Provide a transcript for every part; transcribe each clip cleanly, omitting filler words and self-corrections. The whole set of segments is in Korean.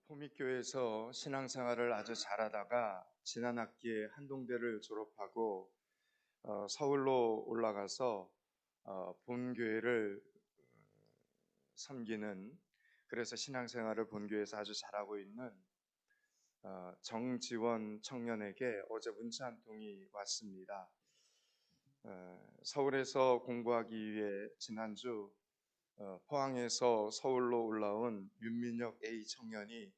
포믹교회에서 신앙생활을 아주 잘하다가 지난 학기에 한동대를 졸업하고 서울로 올라가서 본교회를 섬기는, 그래서 신앙생활을 본교회에서 아주 잘하고 있는 정지원 청년에게 어제 문자 한 통이 왔습니다. 서울에서 공부하기 위해 지난주 포항에서 서울로 올라온 윤민혁 A 청년이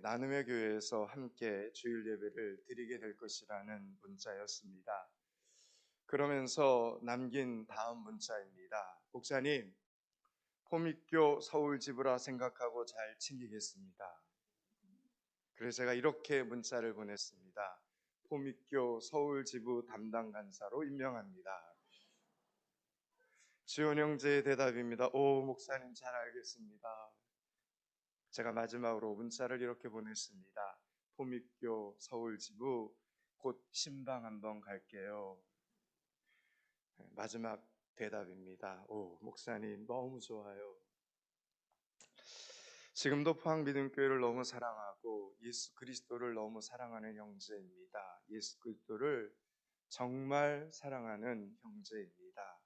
나눔의 교회에서 함께 주일 예배를 드리게 될 것이라는 문자였습니다. 그러면서 남긴 다음 문자입니다. 목사님, 포믹교 서울 지부라 생각하고 잘 챙기겠습니다. 그래서 제가 이렇게 문자를 보냈습니다. 포믹교 서울 지부 담당 간사로 임명합니다. 지원 형제의 대답입니다. 오, 목사님 잘 알겠습니다. 제가 마지막으로 문자를 이렇게 보냈습니다. 포믹교 서울 지부 곧 신방 한번 갈게요. 마지막 대답입니다. 오, 목사님 너무 좋아요. 지금도 포항믿음교회를 너무 사랑하고 예수 그리스도를 너무 사랑하는 형제입니다. 예수 그리스도를 정말 사랑하는 형제입니다.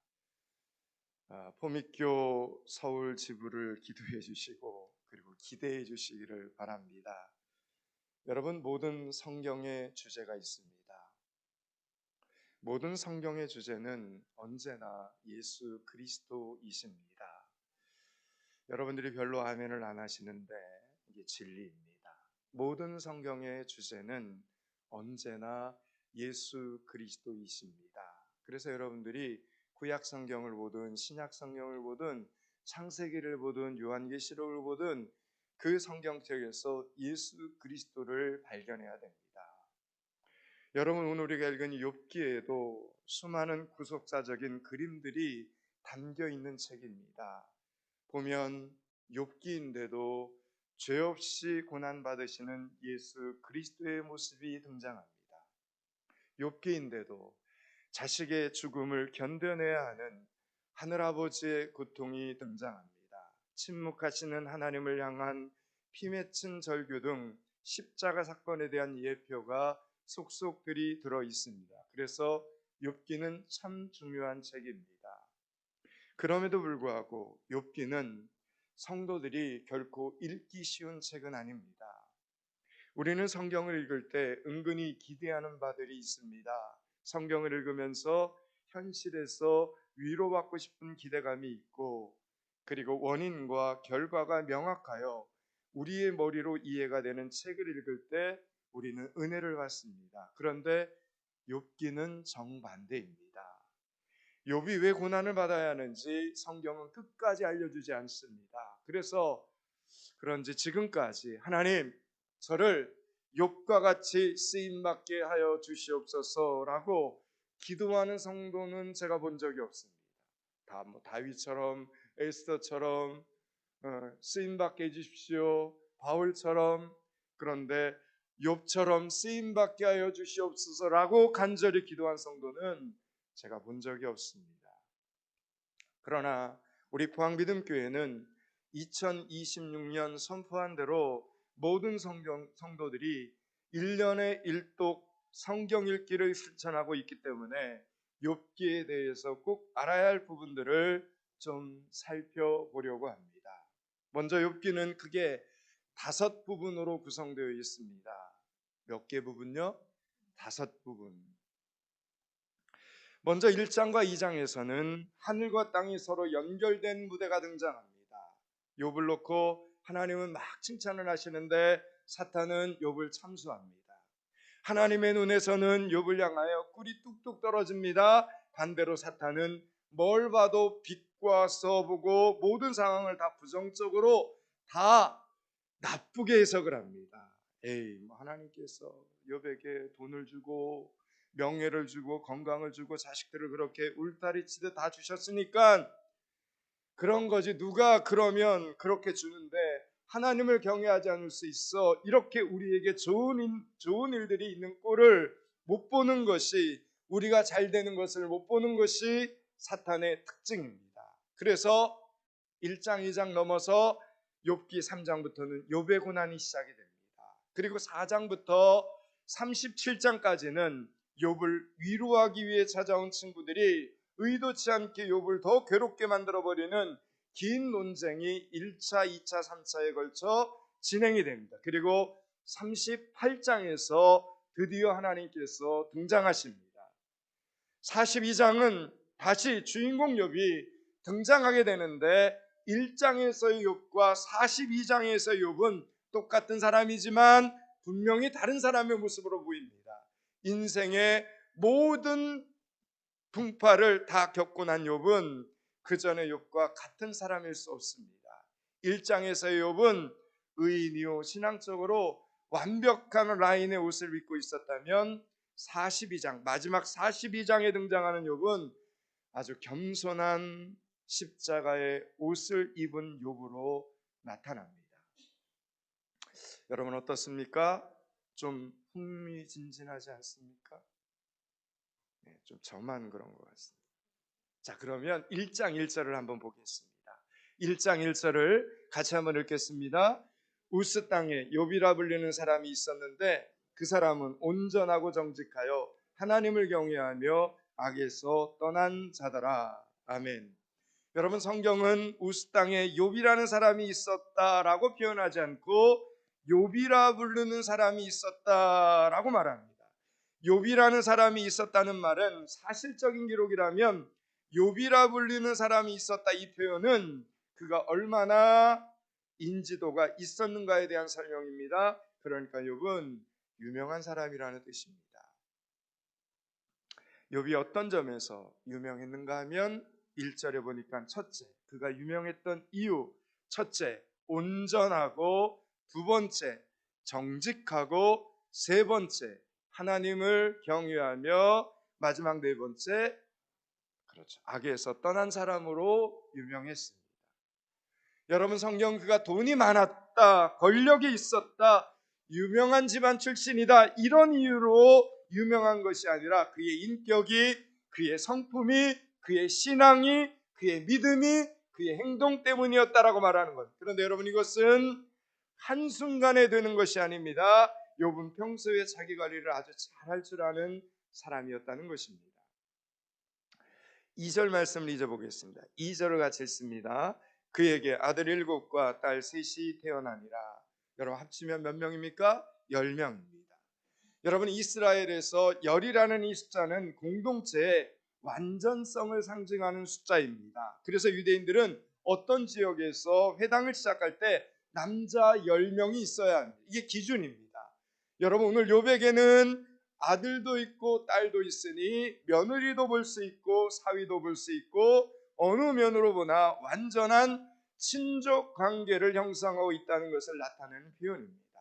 포믹교 서울 지부를 기도해 주시고 그리고 기대해 주시기를 바랍니다. 여러분, 모든 성경의 주제가 있습니다. 모든 성경의 주제는 언제나 예수 그리스도이십니다. 여러분들이 별로 아멘을 안 하시는데 이게 진리입니다. 모든 성경의 주제는 언제나 예수 그리스도이십니다. 그래서 여러분들이 구약 성경을 보든 신약 성경을 보든 창세기를 보든 요한계시록을 보든 그 성경책에서 예수 그리스도를 발견해야 됩니다. 여러분, 오늘 우리가 읽은 욥기에도 수많은 구속사적인 그림들이 담겨 있는 책입니다. 보면 욥기인데도 죄 없이 고난 받으시는 예수 그리스도의 모습이 등장합니다. 욥기인데도 자식의 죽음을 견뎌내야 하는 하늘아버지의 고통이 등장합니다. 침묵하시는 하나님을 향한 피 맺힌 절규 등 십자가 사건에 대한 예표가 속속들이 들어 있습니다. 그래서 욥기는 참 중요한 책입니다. 그럼에도 불구하고 욥기는 성도들이 결코 읽기 쉬운 책은 아닙니다. 우리는 성경을 읽을 때 은근히 기대하는 바들이 있습니다. 성경을 읽으면서 현실에서 위로받고 싶은 기대감이 있고, 그리고 원인과 결과가 명확하여 우리의 머리로 이해가 되는 책을 읽을 때 우리는 은혜를 받습니다. 그런데 욥기는 정반대입니다. 욥이 왜 고난을 받아야 하는지 성경은 끝까지 알려주지 않습니다. 그래서 그런지 지금까지 하나님, 저를 욥과 같이 쓰임받게 하여 주시옵소서라고 기도하는 성도는 제가 본 적이 없습니다. 다 다윗처럼 에스더처럼 쓰임받게 해주십시오, 바울처럼. 그런데 욥처럼 쓰임받게 하여 주시옵소서라고 간절히 기도한 성도는 제가 본 적이 없습니다. 그러나 우리 포항믿음교회는 2026년 선포한 대로 모든 성도들이 1년에 1독 성경 읽기를 실천하고 있기 때문에 욥기에 대해서 꼭 알아야 할 부분들을 좀 살펴보려고 합니다. 먼저 욥기는 크게 5부분으로 구성되어 있습니다. 몇 개 부분요? 5부분. 먼저 1장과 2장에서는 하늘과 땅이 서로 연결된 무대가 등장합니다. 욥을 놓고 하나님은 막 칭찬을 하시는데 사탄은 욥을 참수합니다. 하나님의 눈에서는 욥을 향하여 꿀이 뚝뚝 떨어집니다. 반대로 사탄은 뭘 봐도 빛과 써보고 모든 상황을 다 부정적으로 다 나쁘게 해석을 합니다. 하나님께서 욥에게 돈을 주고 명예를 주고 건강을 주고 자식들을 그렇게 울타리치듯 다 주셨으니까 그런 거지, 누가 그러면 그렇게 주는데 하나님을 경외하지 않을 수 있어. 이렇게 우리에게 좋은 일들이 있는 꼴을 못 보는 것이, 우리가 잘 되는 것을 못 보는 것이 사탄의 특징입니다. 그래서 1장 2장 넘어서 욥기 3장부터는 욥의 고난이 시작이 됩니다. 그리고 4장부터 37장까지는 욥을 위로하기 위해 찾아온 친구들이 의도치 않게 욥을 더 괴롭게 만들어버리는 긴 논쟁이 1차, 2차, 3차에 걸쳐 진행이 됩니다. 그리고 38장에서 드디어 하나님께서 등장하십니다. 42장은 다시 주인공 욥이 등장하게 되는데 1장에서의 욥과 42장에서의 욥은 똑같은 사람이지만 분명히 다른 사람의 모습으로 보입니다. 인생의 모든 풍파를 다 겪고 난 욥은 그 전의 욥과 같은 사람일 수 없습니다. 1장에서의 욥은 의인이요 신앙적으로 완벽한 라인의 옷을 입고 있었다면 42장 마지막 42장에 등장하는 욥은 아주 겸손한 십자가의 옷을 입은 욥으로 나타납니다. 여러분 어떻습니까? 좀 흥미진진하지 않습니까? 좀 저만 그런 것 같습니다. 자, 그러면 1장 1절을 한번 보겠습니다. 1장 1절을 같이 한번 읽겠습니다. 우스 땅에 욥이라 불리는 사람이 있었는데 그 사람은 온전하고 정직하여 하나님을 경외하며 악에서 떠난 자더라. 아멘. 여러분 성경은 우스 땅에 욥이라는 사람이 있었다라고 표현하지 않고 욥이라 부르는 사람이 있었다라고 말합니다. 욥이라는 사람이 있었다는 말은 사실적인 기록이라면 욥이라 불리는 사람이 있었다 이 표현은 그가 얼마나 인지도가 있었는가에 대한 설명입니다. 그러니까 욥은 유명한 사람이라는 뜻입니다. 욥이 어떤 점에서 유명했는가 하면 1절에 보니까 첫째, 그가 유명했던 이유, 첫째, 온전하고 두 번째, 정직하고 세 번째, 하나님을 경외하며 마지막 네 번째, 그렇죠, 악에서 떠난 사람으로 유명했습니다. 여러분 성경 그가 돈이 많았다, 권력이 있었다, 유명한 집안 출신이다 이런 이유로 유명한 것이 아니라 그의 인격이, 그의 성품이, 그의 신앙이, 그의 믿음이, 그의 행동 때문이었다라고 말하는 것. 그런데 여러분 이것은 한순간에 되는 것이 아닙니다. 욥은 평소에 자기 관리를 아주 잘할 줄 아는 사람이었다는 것입니다. 2절 말씀을 잊어보겠습니다. 2절을 같이 읽습니다. 그에게 아들 7과 딸 3이 태어나니라. 여러분 합치면 몇 명입니까? 10명입니다. 여러분 이스라엘에서 열이라는 이 숫자는 공동체의 완전성을 상징하는 숫자입니다. 그래서 유대인들은 어떤 지역에서 회당을 시작할 때 남자 10명이 있어야 합니다. 이게 기준입니다. 여러분 오늘 욥에게는 아들도 있고 딸도 있으니 며느리도 볼 수 있고 사위도 볼 수 있고 어느 면으로 보나 완전한 친족 관계를 형성하고 있다는 것을 나타내는 표현입니다.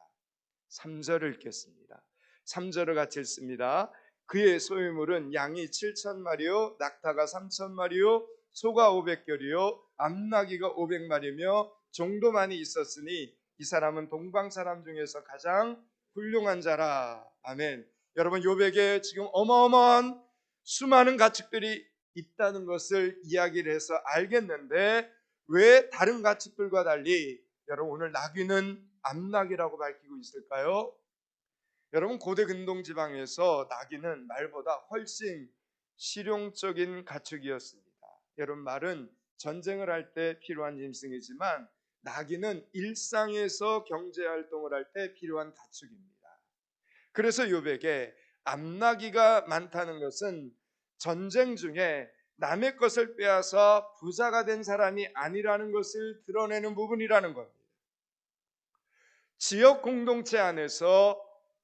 3절을 읽겠습니다. 3절을 같이 읽습니다. 그의 소유물은 양이 7,000마리요 낙타가 3,000마리요 소가 500결이요 암나귀가 500마리며 종도 많이 있었으니 이 사람은 동방 사람 중에서 가장 훌륭한 자라. 아멘. 여러분 욥에게 지금 어마어마한 수많은 가축들이 있다는 것을 이야기를 해서 알겠는데 왜 다른 가축들과 달리 여러분 오늘 나귀는 암나귀라고 밝히고 있을까요? 여러분 고대 근동 지방에서 나귀는 말보다 훨씬 실용적인 가축이었습니다. 여러분 말은 전쟁을 할 때 필요한 짐승이지만 나귀는 일상에서 경제 활동을 할 때 필요한 가축입니다. 그래서 욥에게 암나귀가 많다는 것은 전쟁 중에 남의 것을 빼앗아 부자가 된 사람이 아니라는 것을 드러내는 부분이라는 겁니다. 지역 공동체 안에서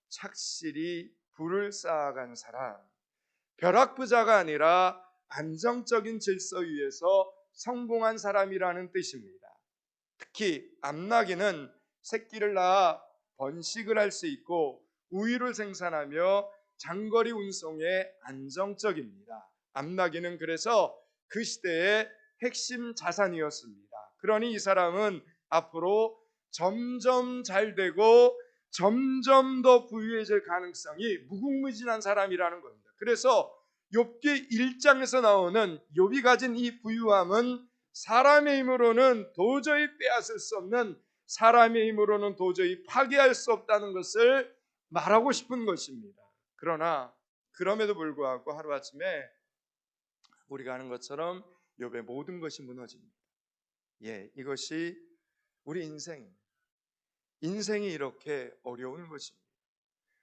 착실히 부를 쌓아간 사람, 벼락부자가 아니라 안정적인 질서 위에서 성공한 사람이라는 뜻입니다. 특히 암나귀는 새끼를 낳아 번식을 할 수 있고 우유를 생산하며 장거리 운송에 안정적입니다. 암나귀는 그래서 그 시대의 핵심 자산이었습니다. 그러니 이 사람은 앞으로 점점 잘 되고 점점 더 부유해질 가능성이 무궁무진한 사람이라는 겁니다. 그래서 욥기 1장에서 나오는 욥이 가진 이 부유함은 사람의 힘으로는 도저히 빼앗을 수 없는, 사람의 힘으로는 도저히 파괴할 수 없다는 것을 말하고 싶은 것입니다. 그러나 그럼에도 불구하고 하루아침에 우리가 아는 것처럼 욥의 모든 것이 무너집니다. 이것이 우리 인생이 이렇게 어려운 것입니다.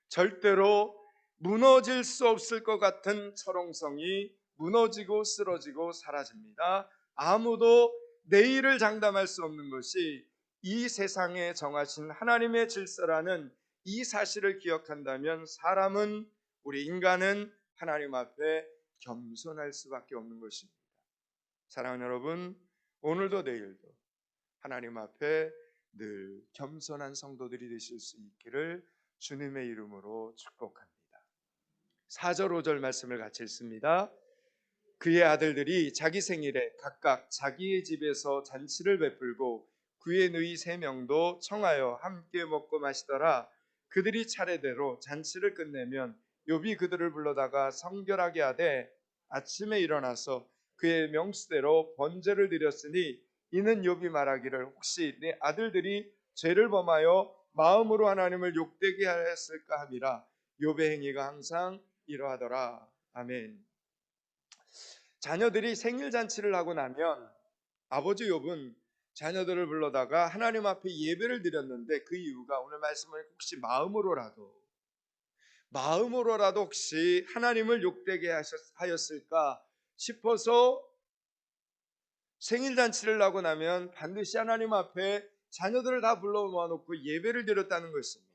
절대로 무너질 수 없을 것 같은 철옹성이 무너지고 쓰러지고 사라집니다. 아무도 내일을 장담할 수 없는 것이 이 세상에 정하신 하나님의 질서라는 이 사실을 기억한다면 우리 인간은 하나님 앞에 겸손할 수밖에 없는 것입니다. 사랑하는 여러분, 오늘도 내일도 하나님 앞에 늘 겸손한 성도들이 되실 수 있기를 주님의 이름으로 축복합니다. 4절 5절 말씀을 같이 읽습니다. 그의 아들들이 자기 생일에 각각 자기의 집에서 잔치를 베풀고 그의 누이 3명도 청하여 함께 먹고 마시더라. 그들이 차례대로 잔치를 끝내면 욥이 그들을 불러다가 성결하게 하되 아침에 일어나서 그의 명수대로 번제를 드렸으니 이는 욥이 말하기를 혹시 내 아들들이 죄를 범하여 마음으로 하나님을 욕되게 하였을까 함이라. 욥의 행위가 항상 이러하더라. 아멘. 자녀들이 생일 잔치를 하고 나면 아버지 욥은 자녀들을 불러다가 하나님 앞에 예배를 드렸는데 그 이유가 오늘 말씀을 혹시 마음으로라도 혹시 하나님을 욕되게 하였을까 싶어서 생일 잔치를 하고 나면 반드시 하나님 앞에 자녀들을 다 불러 모아놓고 예배를 드렸다는 것입니다.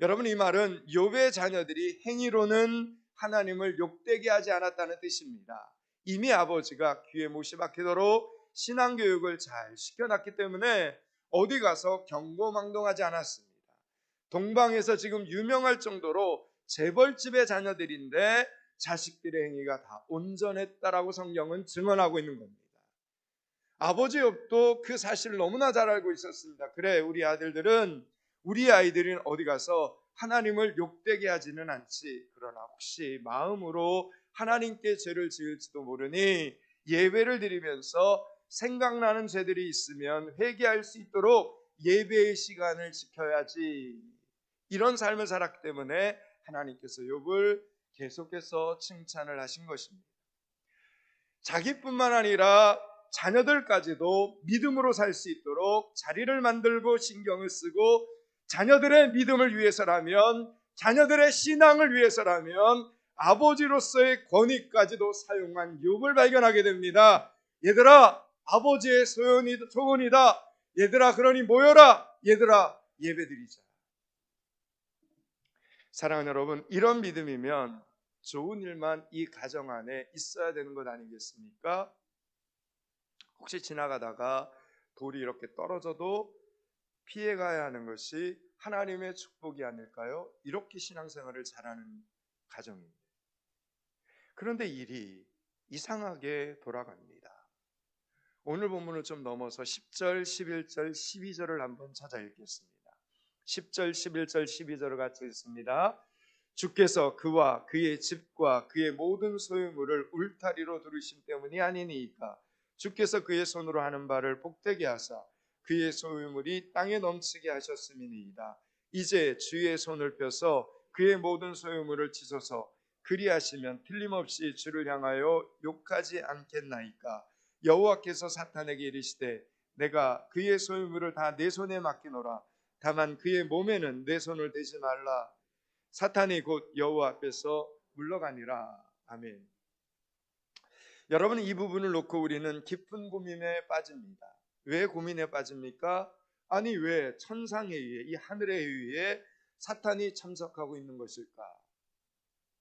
여러분, 이 말은 욥의 자녀들이 행위로는 하나님을 욕되게 하지 않았다는 뜻입니다. 이미 아버지가 귀에 못이 박히도록 신앙교육을 잘 시켜놨기 때문에 어디 가서 경고망동하지 않았습니다. 동방에서 지금 유명할 정도로 재벌집의 자녀들인데 자식들의 행위가 다 온전했다라고 성경은 증언하고 있는 겁니다. 아버지 욥도 그 사실을 너무나 잘 알고 있었습니다. 그래, 우리 아이들은 어디 가서 하나님을 욕되게 하지는 않지. 그러나 혹시 마음으로 하나님께 죄를 지을지도 모르니 예배를 드리면서 생각나는 죄들이 있으면 회개할 수 있도록 예배의 시간을 지켜야지. 이런 삶을 살았기 때문에 하나님께서 욥을 계속해서 칭찬을 하신 것입니다. 자기뿐만 아니라 자녀들까지도 믿음으로 살 수 있도록 자리를 만들고 신경을 쓰고 자녀들의 믿음을 위해서라면, 자녀들의 신앙을 위해서라면 아버지로서의 권위까지도 사용한 욥을 발견하게 됩니다. 얘들아, 아버지의 소원이다. 얘들아, 그러니 모여라. 얘들아, 예배드리자. 사랑하는 여러분, 이런 믿음이면 좋은 일만 이 가정 안에 있어야 되는 것 아니겠습니까? 혹시 지나가다가 돌이 이렇게 떨어져도 피해가야 하는 것이 하나님의 축복이 아닐까요? 이렇게 신앙생활을 잘하는 가정입니다. 그런데 일이 이상하게 돌아갑니다. 오늘 본문을 좀 넘어서 10절, 11절, 12절을 한번 찾아 읽겠습니다. 10절, 11절, 12절을 같이 읽습니다. 주께서 그와 그의 집과 그의 모든 소유물을 울타리로 두르신 때문이 아니니이까. 주께서 그의 손으로 하는 바를 복되게 하사 그의 소유물이 땅에 넘치게 하셨음이니이다. 이제 주의 손을 펴서 그의 모든 소유물을 치소서. 그리하시면 틀림없이 주를 향하여 욕하지 않겠나이까. 여호와께서 사탄에게 이르시되 내가 그의 소유물을 다 내 손에 맡기노라. 다만 그의 몸에는 내 손을 대지 말라. 사탄이 곧 여호와 앞에서 물러가니라. 아멘. 여러분, 이 부분을 놓고 우리는 깊은 고민에 빠집니다. 왜 고민에 빠집니까? 아니, 왜 천상에 의해, 이 하늘에 의해 사탄이 참석하고 있는 것일까?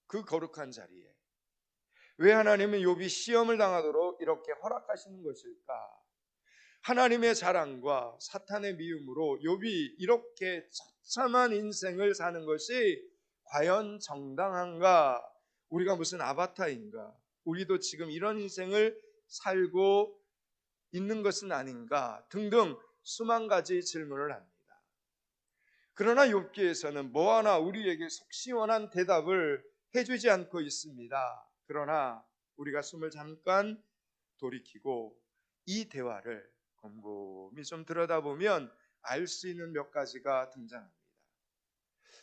그 거룩한 자리에 왜 하나님은 욥이 시험을 당하도록 이렇게 허락하시는 것일까? 하나님의 자랑과 사탄의 미움으로 욥이 이렇게 처참한 인생을 사는 것이 과연 정당한가? 우리가 무슨 아바타인가? 우리도 지금 이런 인생을 살고 있는 것은 아닌가? 등등 수만 가지 질문을 합니다. 그러나 욥기에서는 뭐 하나 우리에게 속 시원한 대답을 해주지 않고 있습니다. 그러나 우리가 숨을 잠깐 돌이키고 이 대화를 곰곰이 좀 들여다보면 알 수 있는 몇 가지가 등장합니다.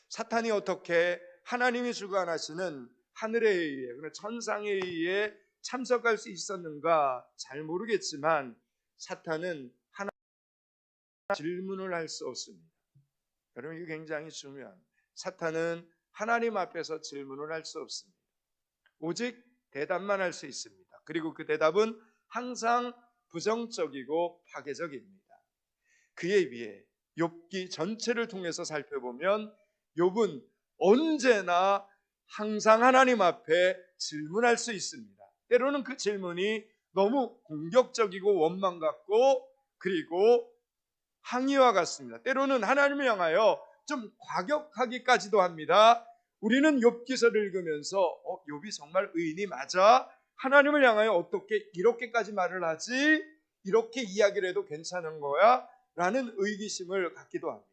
사탄이 어떻게 하나님이 주관하시는 하늘에 의해, 천상에 의해 참석할 수 있었는가 잘 모르겠지만 사탄은 하나님 질문을 할 수 없습니다. 여러분, 이게 굉장히 중요합니다. 사탄은 하나님 앞에서 질문을 할 수 없습니다. 오직 대답만 할 수 있습니다. 그리고 그 대답은 항상 부정적이고 파괴적입니다. 그에 비해 욥기 전체를 통해서 살펴보면 욥은 언제나 항상 하나님 앞에 질문할 수 있습니다. 때로는 그 질문이 너무 공격적이고 원망 같고 그리고 항의와 같습니다. 때로는 하나님을 향하여 좀 과격하기까지도 합니다. 우리는 욥기서를 읽으면서 욥이 정말 의인이 맞아? 하나님을 향하여 어떻게 이렇게까지 말을 하지? 이렇게 이야기를 해도 괜찮은 거야? 라는 의기심을 갖기도 합니다.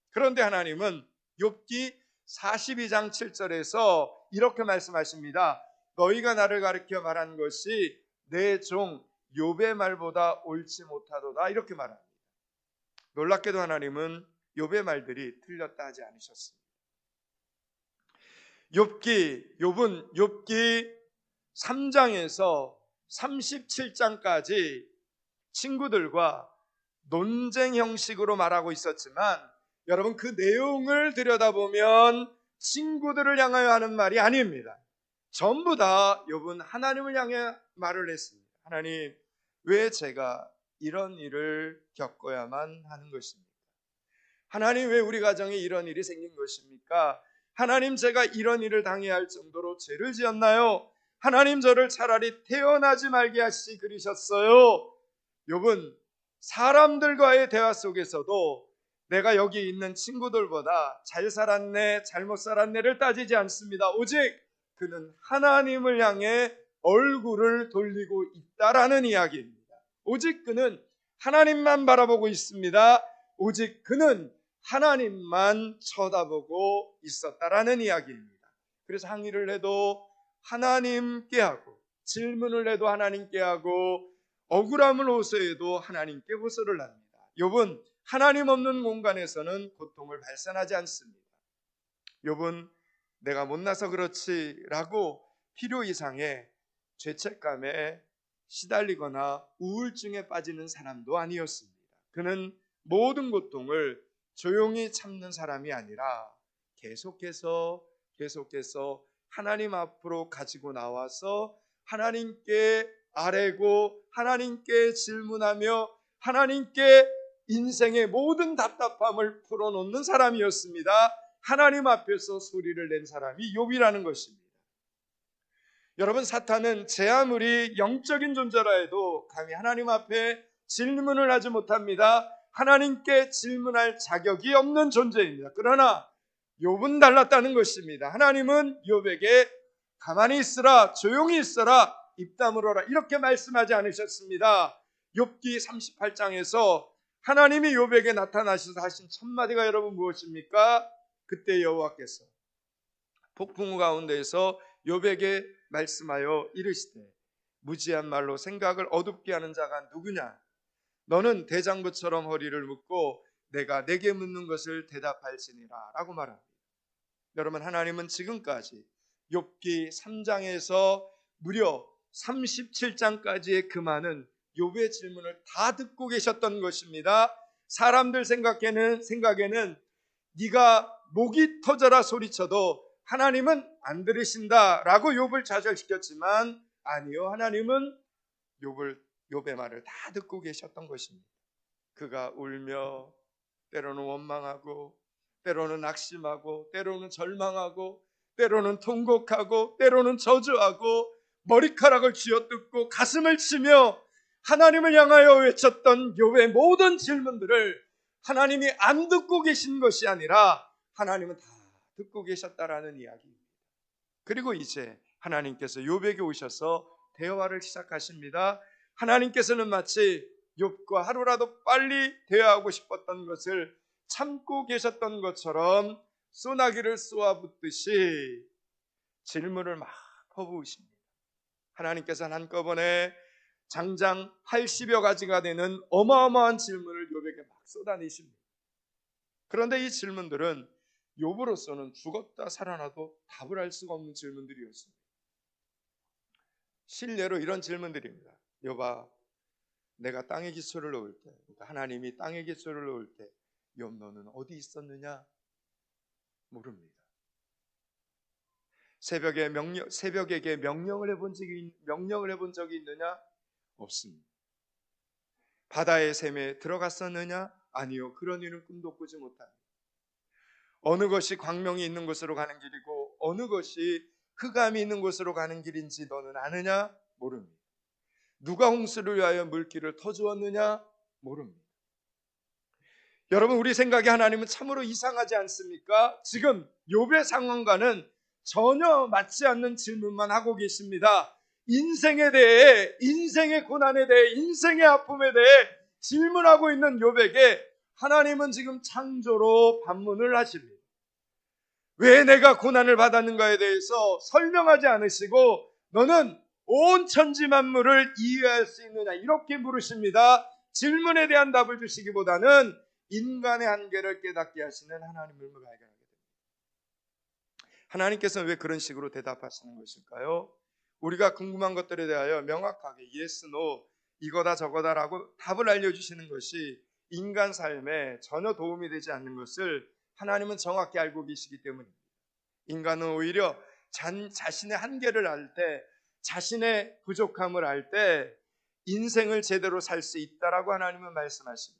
그런데 하나님은 욥기 42장 7절에서 이렇게 말씀하십니다. 너희가 나를 가리켜 말한 것이 내 종 욥의 말보다 옳지 못하도다, 이렇게 말합니다. 놀랍게도 하나님은 욥의 말들이 틀렸다 하지 않으셨습니다. 욥은 욥기 3장에서 37장까지 친구들과 논쟁 형식으로 말하고 있었지만 여러분, 그 내용을 들여다보면 친구들을 향하여 하는 말이 아닙니다. 전부 다 욥은 하나님을 향해 말을 했습니다. 하나님, 왜 제가 이런 일을 겪어야만 하는 것입니까? 하나님, 왜 우리 가정에 이런 일이 생긴 것입니까? 하나님, 제가 이런 일을 당해야 할 정도로 죄를 지었나요? 하나님, 저를 차라리 태어나지 말게 하시지 그러셨어요. 욥은 사람들과의 대화 속에서도 내가 여기 있는 친구들보다 잘 살았네, 잘못 살았네를 따지지 않습니다. 오직 그는 하나님을 향해 얼굴을 돌리고 있다라는 이야기입니다. 오직 그는 하나님만 바라보고 있습니다. 오직 그는 하나님만 쳐다보고 있었다라는 이야기입니다. 그래서 항의를 해도 하나님께 하고, 질문을 해도 하나님께 하고, 억울함을 호소해도 하나님께 호소를 합니다. 욥은 하나님 없는 공간에서는 고통을 발산하지 않습니다. 욥은 내가 못나서 그렇지라고 필요 이상의 죄책감에 시달리거나 우울증에 빠지는 사람도 아니었습니다. 그는 모든 고통을 조용히 참는 사람이 아니라 계속해서 하나님 앞으로 가지고 나와서 하나님께 아뢰고 하나님께 질문하며 하나님께 인생의 모든 답답함을 풀어놓는 사람이었습니다. 하나님 앞에서 소리를 낸 사람이 욥이라는 것입니다. 여러분, 사탄은 제 아무리 영적인 존재라 해도 감히 하나님 앞에 질문을 하지 못합니다. 하나님께 질문할 자격이 없는 존재입니다. 그러나 욥은 달랐다는 것입니다. 하나님은 욥에게 가만히 있으라, 조용히 있어라, 입 다물어라, 이렇게 말씀하지 않으셨습니다. 욥기 38장에서 하나님이 욥에게 나타나셔서 하신 첫 마디가 여러분 무엇입니까? 그때 여호와께서 폭풍우 가운데에서 욥에게 말씀하여 이르시되 무지한 말로 생각을 어둡게 하는 자가 누구냐? 너는 대장부처럼 허리를 묶고 내가 내게 묻는 것을 대답할지니라 라고 말합니다. 여러분, 하나님은 지금까지 욥기 3장에서 무려 37장까지의 그 많은 욥의 질문을 다 듣고 계셨던 것입니다. 사람들 생각에는 네가 목이 터져라 소리쳐도 하나님은 안 들으신다 라고 욥을 좌절시켰지만 아니요, 하나님은 욥의 말을 다 듣고 계셨던 것입니다. 그가 울며 때로는 원망하고 때로는 낙심하고 때로는 절망하고 때로는 통곡하고 때로는 저주하고 머리카락을 쥐어뜯고 가슴을 치며 하나님을 향하여 외쳤던 욥의 모든 질문들을 하나님이 안 듣고 계신 것이 아니라 하나님은 다 듣고 계셨다라는 이야기입니다. 그리고 이제 하나님께서 욥에게 오셔서 대화를 시작하십니다. 하나님께서는 마치 욥과 하루라도 빨리 대화하고 싶었던 것을 참고 계셨던 것처럼 소나기를 쏘아붓듯이 질문을 막 퍼부으십니다. 하나님께서는 한꺼번에 장장 80여 가지가 되는 어마어마한 질문을 욥에게 막 쏟아내십니다. 그런데 이 질문들은 욥으로서는 죽었다 살아나도 답을 할 수가 없는 질문들이었습니다. 실례로 이런 질문들입니다. 욥아, 내가 땅에 기초를 놓을 때, 그러니까 하나님이 땅에 기초를 놓을 때 욥 너는 어디 있었느냐? 모릅니다. 새벽에게 명령을 해본 적이 있느냐? 없습니다. 바다의 샘에 들어갔었느냐? 아니요. 그런 이는 꿈도 꾸지 못합니다. 어느 것이 광명이 있는 곳으로 가는 길이고 어느 것이 흑암이 있는 곳으로 가는 길인지 너는 아느냐? 모릅니다. 누가 홍수를 위하여 물길을 터주었느냐? 모릅니다. 여러분, 우리 생각에 하나님은 참으로 이상하지 않습니까? 지금 욥의 상황과는 전혀 맞지 않는 질문만 하고 계십니다. 인생에 대해, 인생의 고난에 대해, 인생의 아픔에 대해 질문하고 있는 욥에게 하나님은 지금 창조로 반문을 하십니다. 왜 내가 고난을 받았는가에 대해서 설명하지 않으시고 너는 온 천지 만물을 이해할 수 있느냐 이렇게 물으십니다. 질문에 대한 답을 주시기보다는 인간의 한계를 깨닫게 하시는 하나님을 발견하게 됩니다. 하나님께서는 왜 그런 식으로 대답하시는 것일까요? 우리가 궁금한 것들에 대하여 명확하게 yes, no, 이거다 저거다라고 답을 알려주시는 것이 인간 삶에 전혀 도움이 되지 않는 것을 하나님은 정확히 알고 계시기 때문입니다. 인간은 오히려 자신의 한계를 알 때, 자신의 부족함을 알 때 인생을 제대로 살 수 있다라고 하나님은 말씀하십니다.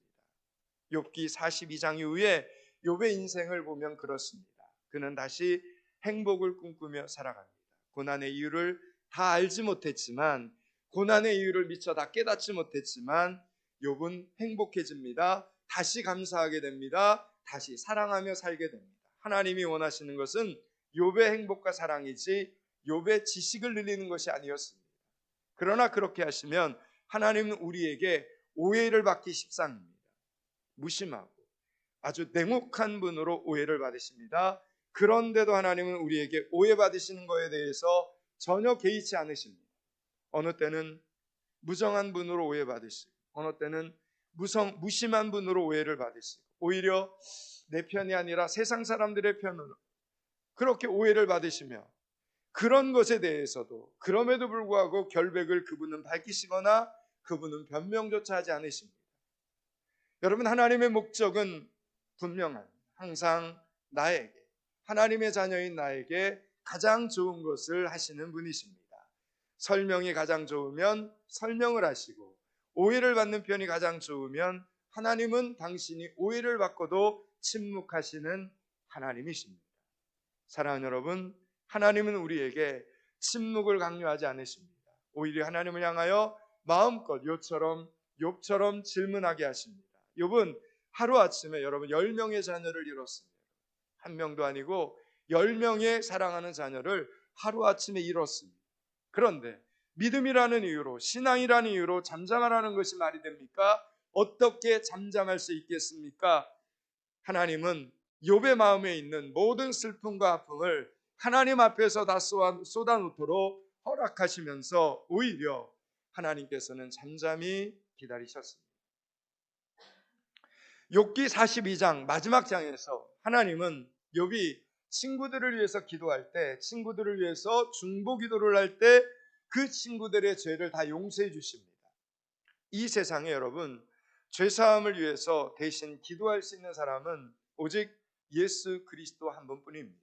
욥기 42장 이후에 욥의 인생을 보면 그렇습니다. 그는 다시 행복을 꿈꾸며 살아갑니다. 고난의 이유를 다 알지 못했지만, 고난의 이유를 미처 다 깨닫지 못했지만 욥은 행복해집니다. 다시 감사하게 됩니다. 다시 사랑하며 살게 됩니다. 하나님이 원하시는 것은 욥의 행복과 사랑이지 욥의 지식을 늘리는 것이 아니었습니다. 그러나 그렇게 하시면 하나님은 우리에게 오해를 받기 십상입니다. 무심하고 아주 냉혹한 분으로 오해를 받으십니다. 그런데도 하나님은 우리에게 오해받으시는 것에 대해서 전혀 개의치 않으십니다. 어느 때는 무정한 분으로 오해받으시고 어느 때는 무심한 분으로 오해를 받으시고 오히려 내 편이 아니라 세상 사람들의 편으로 그렇게 오해를 받으시며 그런 것에 대해서도 그럼에도 불구하고 결백을 그분은 밝히시거나 그분은 변명조차 하지 않으십니다. 여러분, 하나님의 목적은 분명한 항상 나에게 하나님의 자녀인 나에게 가장 좋은 것을 하시는 분이십니다. 설명이 가장 좋으면 설명을 하시고 오해를 받는 편이 가장 좋으면 하나님은 당신이 오해를 받고도 침묵하시는 하나님이십니다. 사랑하는 여러분, 하나님은 우리에게 침묵을 강요하지 않으십니다. 오히려 하나님을 향하여 마음껏 욥처럼 질문하게 하십니다. 욥은 하루아침에 여러분 10명의 자녀를 잃었습니다. 한 명도 아니고 10명의 사랑하는 자녀를 하루아침에 잃었습니다. 그런데 믿음이라는 이유로, 신앙이라는 이유로 잠잠하라는 것이 말이 됩니까? 어떻게 잠잠할 수 있겠습니까? 하나님은 욥의 마음에 있는 모든 슬픔과 아픔을 하나님 앞에서 다 쏟아놓도록 허락하시면서 오히려 하나님께서는 잠잠히 기다리셨습니다. 욥기 42장 마지막 장에서 하나님은 욥이 친구들을 위해서 기도할 때, 친구들을 위해서 중보 기도를 할 때 그 친구들의 죄를 다 용서해 주십니다. 이 세상에 여러분, 죄사함을 위해서 대신 기도할 수 있는 사람은 오직 예수 그리스도 한 분뿐입니다.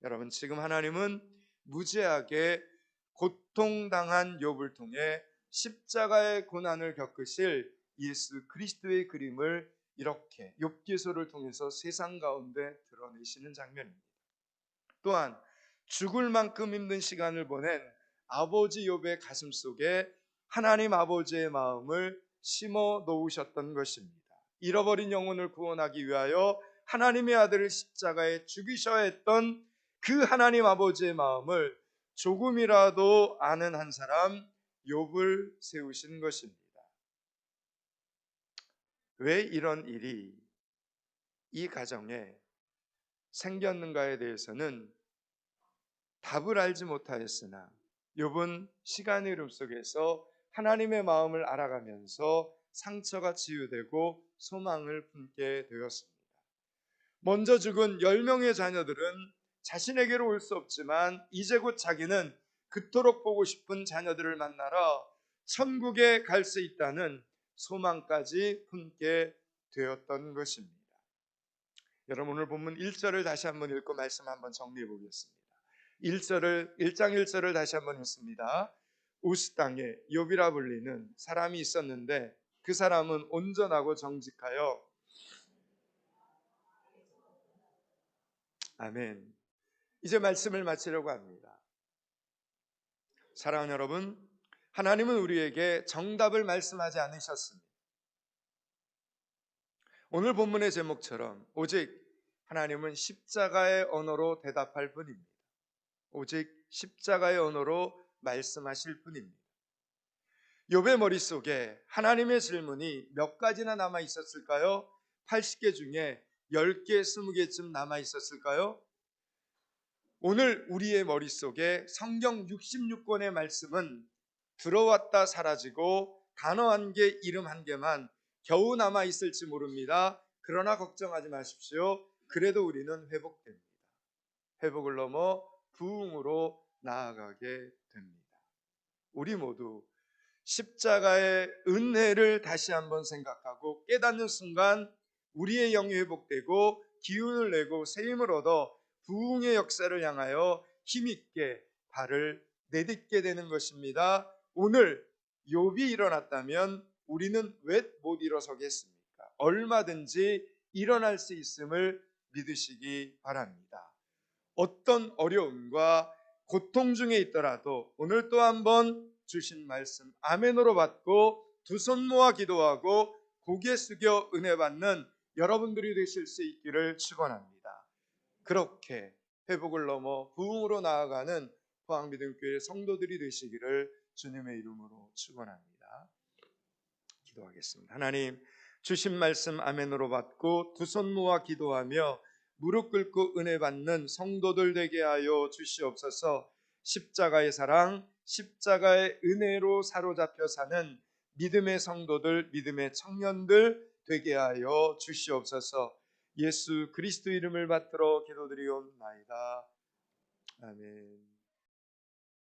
여러분, 지금 하나님은 무죄하게 고통당한 욥을 통해 십자가의 고난을 겪으실 예수 그리스도의 그림을 이렇게 욥기서를 통해서 세상 가운데 드러내시는 장면입니다. 또한 죽을 만큼 힘든 시간을 보낸 아버지 욥의 가슴 속에 하나님 아버지의 마음을 심어 놓으셨던 것입니다. 잃어버린 영혼을 구원하기 위하여 하나님의 아들을 십자가에 죽이셔야 했던 그 하나님 아버지의 마음을 조금이라도 아는 한 사람 욥을 세우신 것입니다. 왜 이런 일이 이 가정에 생겼는가에 대해서는 답을 알지 못하였으나 욥은 시간의 흐름 속에서 하나님의 마음을 알아가면서 상처가 치유되고 소망을 품게 되었습니다. 먼저 죽은 10명의 자녀들은 자신에게로 올 수 없지만 이제 곧 자기는 그토록 보고 싶은 자녀들을 만나러 천국에 갈 수 있다는 소망까지 품게 되었던 것입니다. 여러분, 오늘 본문 1절을 다시 한번 읽고 말씀 한번 정리해 보겠습니다. 1장 1절을 다시 한번 읽습니다. 우스 땅에 욥이라 불리는 사람이 있었는데 그 사람은 온전하고 정직하여 아멘. 이제 말씀을 마치려고 합니다. 사랑하는 여러분, 하나님은 우리에게 정답을 말씀하지 않으셨습니다. 오늘 본문의 제목처럼 오직 하나님은 십자가의 언어로 대답할 뿐입니다. 오직 십자가의 언어로 말씀하실 뿐입니다. 욥의 머릿속에 하나님의 질문이 몇 가지나 남아 있었을까요? 80개 중에 10개, 20개쯤 남아 있었을까요? 오늘 우리의 머릿속에 성경 66권의 말씀은 들어왔다 사라지고 단어 한 개, 이름 한 개만 겨우 남아 있을지 모릅니다. 그러나 걱정하지 마십시오. 그래도 우리는 회복됩니다. 회복을 넘어 부흥으로 나아가게 됩니다. 우리 모두 십자가의 은혜를 다시 한번 생각하고 깨닫는 순간 우리의 영이 회복되고 기운을 내고 새 힘을 얻어 부흥의 역사를 향하여 힘있게 발을 내딛게 되는 것입니다. 오늘 욥이 일어났다면 우리는 왜 못 일어서겠습니까? 얼마든지 일어날 수 있음을 믿으시기 바랍니다. 어떤 어려움과 고통 중에 있더라도 오늘 또 한번 주신 말씀 아멘으로 받고 두 손 모아 기도하고 고개 숙여 은혜 받는 여러분들이 되실 수 있기를 축원합니다. 그렇게 회복을 넘어 부흥으로 나아가는 포항미등교회 성도들이 되시기를 주님의 이름으로 축원합니다. 기도하겠습니다. 하나님, 주신 말씀 아멘으로 받고 두 손 모아 기도하며 무릎 꿇고 은혜 받는 성도들 되게 하여 주시옵소서. 십자가의 사랑, 십자가의 은혜로 사로잡혀 사는 믿음의 성도들, 믿음의 청년들 되게 하여 주시옵소서. 예수 그리스도 이름을 받들어 기도드리옵나이다. 아멘.